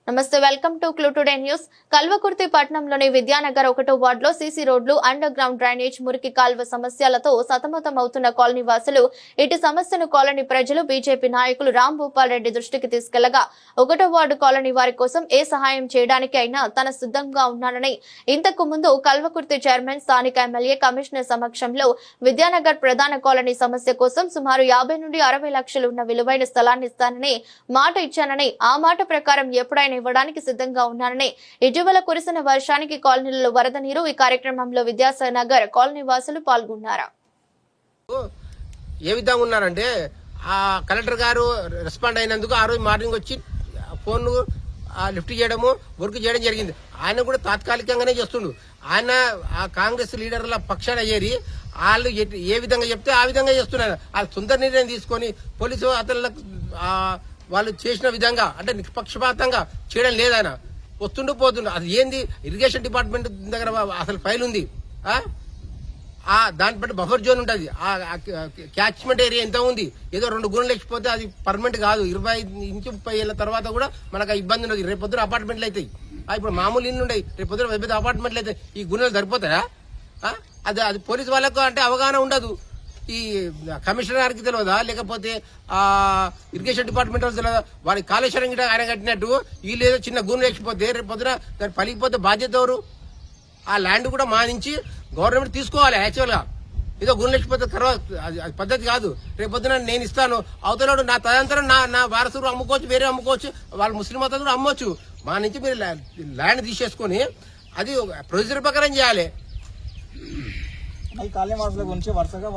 నమస్తే, welcome to clue today news. Kalwakurthy పట్టణంలోని విద్యానగర్ 1వ వార్డులో సీసీ రోడ్లు, అండర్ గ్రౌండ్ డ్రైనేజ్, మురికి కాల్వ సమస్యలతో సతమతమవుతున్న కాలనీ వాసులు ఇటు సమస్యను కాలనీ ప్రజలు బీజేపీ నాయకులు రామ్ భూపాల్ రెడ్డి దృష్టికి తీసుకెళ్లగా 1వ వార్డు కాలనీ వారి కోసం ఏ సహాయం చేయడానికి అయినా తన సిద్ధంగా ఉన్నానని, ఇంతకు ముందు కల్వకుర్తి చైర్మన్, స్థానిక ఎమ్మెల్యే, కమిషనర్ సమక్షంలో విద్యానగర్ ప్రధాన కాలనీ సమస్య కోసం సుమారు 50 నుండి 60 లక్షలు ఉన్న విలువైన స్థలాన్ని ఇస్తానని మాట ఇచ్చానని, ఆ మాట ప్రకారం ఎప్పుడైనా ఇవ్వడానికి సిద్ధంగా ఉన్నానని, ఇటీవల కురిసిన వర్షానికి కాలనీలలో వరద నీరు. ఈ కార్యక్రమంలో విద్యానగర్ కాలనీ వాసులు పాల్గొన్నారు. ఏ విధంగా ఉన్నారంటే ఆ కలెక్టర్ గారు రెస్పాండ్ అయినందుకు ఆ రోజు మార్నింగ్ వచ్చి ఫోన్ లిఫ్ట్ చేయడము, వర్క్ చేయడం జరిగింది. ఆయన కూడా తాత్కాలికంగానే చేస్తుండు. ఆయన ఆ కాంగ్రెస్ లీడర్ల పక్షాన చేరి వాళ్ళు ఏ విధంగా చెప్తే ఆ విధంగా చేస్తున్నారు. వాళ్ళ సొంత నిర్ణయం తీసుకొని పోలీసు అతనులకు వాళ్ళు చేసిన విధంగా అంటే నిష్పక్షపాతంగా చేయడం లేదాయన. వస్తుండూ పోతుండు. అది ఏంది, ఇరిగేషన్ డిపార్ట్మెంట్ దగ్గర అసలు ఫైల్ ఉంది. దాన్ని బట్టి బఫర్ జోన్ ఉంటుంది. క్యాచ్మెంట్ ఏరియా ఎంత ఉంది. ఏదో 2 గుణలు లేకపోతే అది పర్మనెంట్ కాదు. 25 నుంచి 30 ఏళ్ళ తర్వాత కూడా మనకు ఇబ్బంది ఉండదు. రేపు పొద్దున అపార్ట్మెంట్లు అవుతాయి. ఇప్పుడు మామూలు ఇల్లు ఉన్నాయి, రేపు పొద్దున పెద్ద అపార్ట్మెంట్లు అవుతాయి. ఈ గుణాలు సరిపోతాయా? అది పోలీసు వాళ్ళకు అంటే అవగాహన ఉండదు. ఈ కమిషనర్ గారికి తెలియదా, లేకపోతే ఇరిగేషన్ డిపార్ట్మెంట్ తెలియదా? వారి కాళేశ్వరం గిట ఆయన కట్టినట్టు వీళ్ళు ఏదో చిన్న గుణం లేకపోతే రేపు పొద్దున దాన్ని పలిగిపోతే బాధ్యత ఎవరు? ఆ ల్యాండ్ కూడా మానించి గవర్నమెంట్ తీసుకోవాలి. యాక్చువల్గా ఏదో గుణం లేకపోతే తర్వాత అది పద్ధతి కాదు. రేపు పొద్దున నేను ఇస్తాను, అవతలడు నా తదంతరం నా వారసులు అమ్ముకోవచ్చు, వేరే అమ్ముకోవచ్చు, వాళ్ళు ముస్లిం మతం కూడా అమ్మొచ్చు. మా నుంచి మీరు ల్యాండ్ తీసేసుకొని అది ప్రొసీజర్ ప్రకారం చేయాలి. ఈ కాలనీ వాసుల గురించి వరుసగా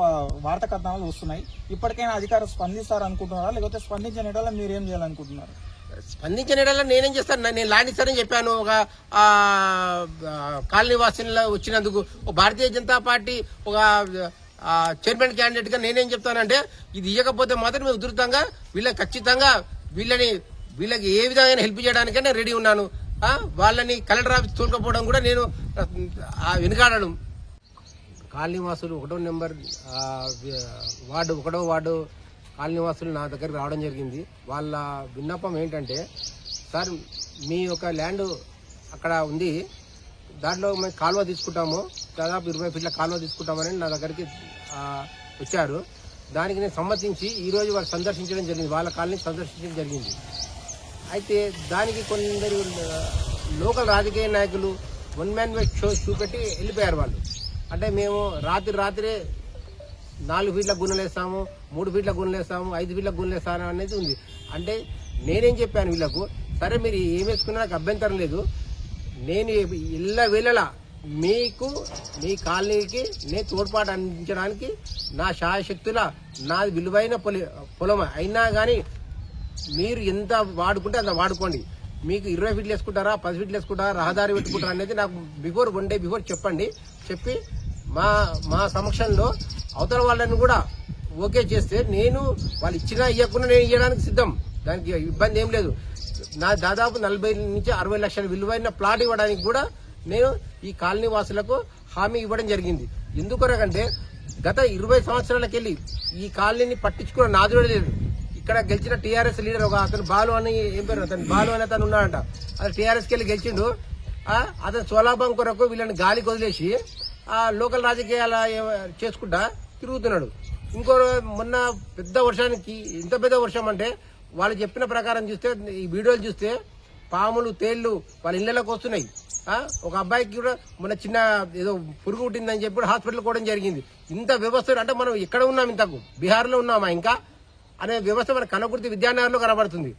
వార్తా కథనాలు వస్తున్నాయి. ఇప్పటికైనా అధికారులు స్పందిస్తారు అనుకుంటున్నారా, లేకపోతే స్పందించిన ఎడల మీరేం చేయాలనుకుంటున్నారు? స్పందించిన ఎడల నేనేం చేస్తాను, నేను ల్యాండ్ ఇస్తానని చెప్పాను. ఒక కాలనీ వాసుల్లో వచ్చినందుకు భారతీయ జనతా పార్టీ ఒక చైర్మన్ క్యాండిడేట్ గా నేనేం చెప్తానంటే, ఇది ఇవ్వకపోతే మాత్రం మేము ఉధృతంగా వీళ్ళకి ఖచ్చితంగా వీళ్ళకి ఏ విధంగా హెల్ప్ చేయడానికైనా రెడీ ఉన్నాను. వాళ్ళని కలెక్టర్ ఆఫీస్ తోలుకపోవడం కూడా నేను వెనుకాడడం. కాలనీవాసులు 1వ నెంబర్ వార్డు 1వ వార్డు కాలనీవాసులు నా దగ్గరికి రావడం జరిగింది. వాళ్ళ విన్నపం ఏంటంటే, సార్ మీ యొక్క ల్యాండ్ అక్కడ ఉంది, దాంట్లో మేము కాలువ తీసుకుంటాము, దాదాపు 20 ఫీట్ల కాలువ తీసుకుంటామని నా దగ్గరికి వచ్చారు. దానికి నేను సమ్మతించి ఈరోజు వాళ్ళు సందర్శించడం జరిగింది, వాళ్ళ కాలనీ సందర్శించడం జరిగింది. అయితే దానికి కొందరు లోకల్ రాజకీయ నాయకులు 1 మ్యాన్ షో చూపెట్టి వెళ్ళిపోయారు. వాళ్ళు అంటే మేము రాత్రే 4 ఫీట్ల గున్నలు వేస్తాము, 3 ఫీట్ల గున్నలు వేస్తాము, 5 ఫీట్ల గున్నలు వేస్తాము అనేది ఉంది. అంటే నేనేం చెప్పాను వీళ్ళకు, సరే మీరు ఏం వేసుకున్నా నాకు అభ్యంతరం లేదు, నేను వేళలా మీకు మీ కాలనీకి నేను తోడ్పాటు అందించడానికి నా శాయశక్తుల నాది విలువైన పొలం అయినా కానీ మీరు ఎంత వాడుకుంటే అంత వాడుకోండి. మీకు 20 ఫీట్లు వేసుకుంటారా, 10 ఫీట్లు వేసుకుంటారా, రహదారి పెట్టుకుంటారా అనేది నాకు 1 డే బిఫోర్ చెప్పండి. చెప్పి మా సమక్షంలో అవతల వాళ్ళని కూడా ఓకే చేస్తే నేను వాళ్ళు ఇచ్చినా ఇవ్వకుండా నేను ఇవ్వడానికి సిద్ధం. దానికి ఇబ్బంది ఏం లేదు. నా దాదాపు 40 నుంచి 60 లక్షల విలువైన ప్లాట్ ఇవ్వడానికి కూడా నేను ఈ కాలనీ వాసులకు హామీ ఇవ్వడం జరిగింది. ఎందుకొరకంటే గత 20 సంవత్సరాలకెళ్ళి ఈ కాలనీని పట్టించుకున్న నాదుడే లేదు. ఇక్కడ గెలిచిన టీఆర్ఎస్ లీడర్ ఒక అతను బాలు అని, ఏం పేరు అతను, బాలు అని అతను ఉన్నాడంట. అతను టీఆర్ఎస్కి వెళ్ళి గెలిచిండు. అతను స్వలాభం కొరకు వీళ్ళని గాలికి వదిలేసి లోకల్ రాజకీయాలు చేసుకుంటా తిరుగుతున్నాడు. మొన్న పెద్ద వర్షానికి, ఇంత పెద్ద వర్షం అంటే వాళ్ళు చెప్పిన ప్రకారం చూస్తే, ఈ వీడియోలు చూస్తే పాములు, తేళ్లు వాళ్ళ ఇళ్లలోకి వస్తున్నాయి. ఒక అబ్బాయికి కూడా మొన్న చిన్న ఏదో పురుగు పుట్టిందని చెప్పి హాస్పిటల్ కూడా జరిగింది. ఇంత వ్యవస్థ అంటే మనం ఎక్కడ ఉన్నాం, ఇంతకు బీహార్లో ఉన్నామా ఇంకా అనే వ్యవస్థ మన కనకుర్తి విద్యానగర్లో కనబడుతుంది.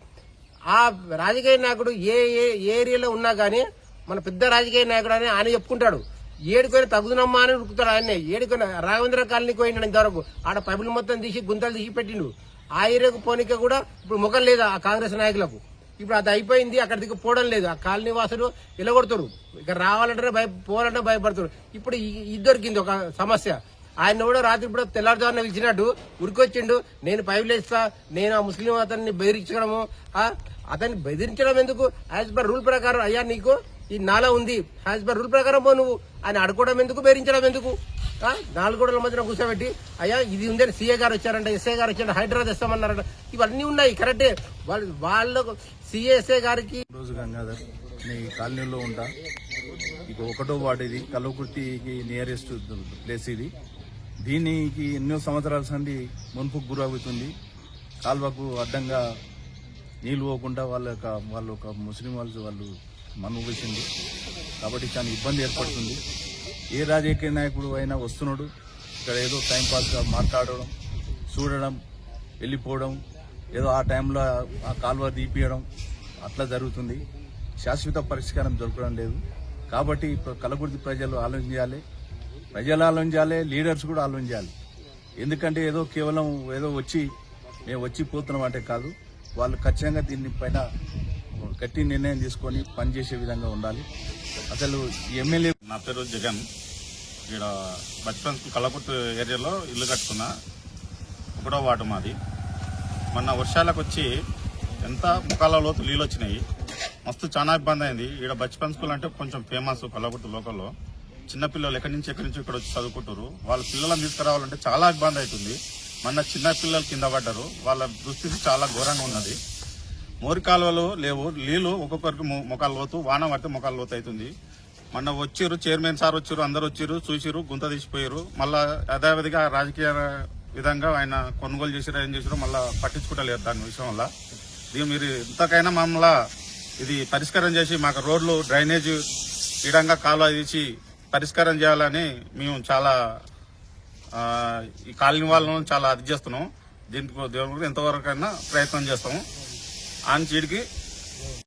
ఆ రాజకీయ నాయకుడు ఏ ఏరియాలో ఉన్నా కానీ మన పెద్ద రాజకీయ నాయకుడు అని ఆయన చెప్పుకుంటాడు. ఏడుకోయినా తగుదనమ్మా అని ఉరుకుతాడు. ఆయనే ఏడుకోయిన రాఘవేంద్ర కాలనీకి పోయినాడు. ఇంతవరకు ఆడ పైపులు మొత్తం తీసి గుంతలు తీసి పెట్టిండు. ఆ ఏరియాకు పోనీక కూడా ఇప్పుడు ముఖం లేదు ఆ కాంగ్రెస్ నాయకులకు. ఇప్పుడు అది అయిపోయింది, అక్కడ దిక్కు పోవడం లేదు. ఆ కాలనీ వాసులు ఎలగొడతారు. ఇక్కడ రావాలంటే పోవాలంటే భయపడతారు. ఇప్పుడు ఇది దొరికింది ఒక సమస్య. ఆయన కూడా రాత్రి ఇప్పుడు తెల్లారుజామున పిలిచినట్టు ఉరికొచ్చిండు. నేను పైపులు ఇస్తా, నేను ఆ ముస్లిం అతన్ని బెదిరించడము, అతన్ని బెదిరించడం ఎందుకు? యాజ్ పర్ రూల్ ప్రకారం, అయ్యా నీకు ఈ నాలా ఉంది, యాజ్ పర్ రూల్ ప్రకారం పో నువ్వు అని అడుకోవడం ఎందుకు, బెదిరించడం ఎందుకు? నాలుగు గోడల మధ్యన కూర్చోబెట్టి అయ్యా ఇది ఉందని సీఏ గారు వచ్చారంట, ఎస్ఐ గారు వచ్చారంట, హైడ్రా తెస్తామన్నారంట, ఇవన్నీ ఉన్నాయి కరెక్టే. వాళ్ళకు సిఎస్ఐ గారికి రోజు గంగాధర్ నేను ఈ కాలనీలో ఉంటా. ఇక 1వ వార్డు ఇది, కల్వకుర్తికి నియరెస్ట్ ప్లేస్ ఇది. దీనికి ఎన్నో సంవత్సరాల సంది మున్పుకు గురవుతుంది. కాల్వకు అడ్డంగా నీళ్లు పోకుండా వాళ్ళు ఒక ముస్లిం వాళ్ళు మన్ను వేసింది కాబట్టి చాలా ఇబ్బంది ఏర్పడుతుంది. ఏ రాజకీయ నాయకుడు అయినా వస్తున్నాడు ఇక్కడ ఏదో టైంపాస్గా మాట్లాడడం, చూడడం, వెళ్ళిపోవడం, ఏదో ఆ టైంలో ఆ కాలువ తీపియడం అట్లా జరుగుతుంది. శాశ్వత పరిష్కారం దొరకడం లేదు. కాబట్టి కల్వకుర్తి ప్రజలు ఆలోచించాలి, లీడర్స్ కూడా ఆలోచించాలి. ఎందుకంటే ఏదో కేవలం ఏదో మేము వచ్చి పోతున్నాం అంటే కాదు, వాళ్ళు ఖచ్చితంగా దీనిపైన గట్టి నిర్ణయం తీసుకొని పనిచేసే విధంగా ఉండాలి. అసలు ఎమ్మెల్యే నా పేరు జగన్. ఇక్కడ బచ్పన్ కల్వకుర్తి ఏరియాలో ఇల్లు కట్టుకున్నా. 1వ వార్డు మాది. మొన్న వర్షాలకు వచ్చి ఎంత ముఖాల లోతు నీళ్ళు వచ్చినాయి. మస్తు చాలా ఇబ్బంది అయింది. ఇక్కడ బచ్పన్ స్కూల్ అంటే కొంచెం ఫేమస్ కల్వకుర్తి లోకల్లో. చిన్నపిల్లలు ఎక్కడి నుంచి ఇక్కడ వచ్చి చదువుకుంటారు. వాళ్ళ పిల్లలను తీసుకురావాలంటే చాలా ఇబ్బంది అవుతుంది. మొన్న చిన్న పిల్లలు కింద పడ్డారు. వాళ్ళ దుస్థితి చాలా ఘోరంగా ఉన్నది. మోరి కాలువలు లేవు, నీళ్లు ఒక్కొక్కరికి మొఖాల లోతు, వాన పడితే మొఖాల లోతు అవుతుంది. మొన్న వచ్చిర్రు, చైర్మన్ సార్ వచ్చిర్రు, అందరు వచ్చిర్రు, చూసిరు, గుంత తీసిపోయారు. మళ్ళా యథావిధిగా రాజకీయ విధంగా ఆయన కొనుగోలు చేసిరో ఏం చేసిరో మళ్ళీ పట్టించుకుంటలేరు దాని విషయం వల్ల. ఇది మీరు ఇంతకైనా మమ్మల్ని ఇది పరిష్కారం చేసి మాకు రోడ్లు డ్రైనేజ్ విధంగా కాలువ తీసి పరిష్కారం చేయాలని మేము చాలా ఈ కాలనీ వాళ్ళను చాలా అది చేస్తున్నాం. దీనికి ఎంతవరకైనా ప్రయత్నం చేస్తాము. ఆయన చీడికి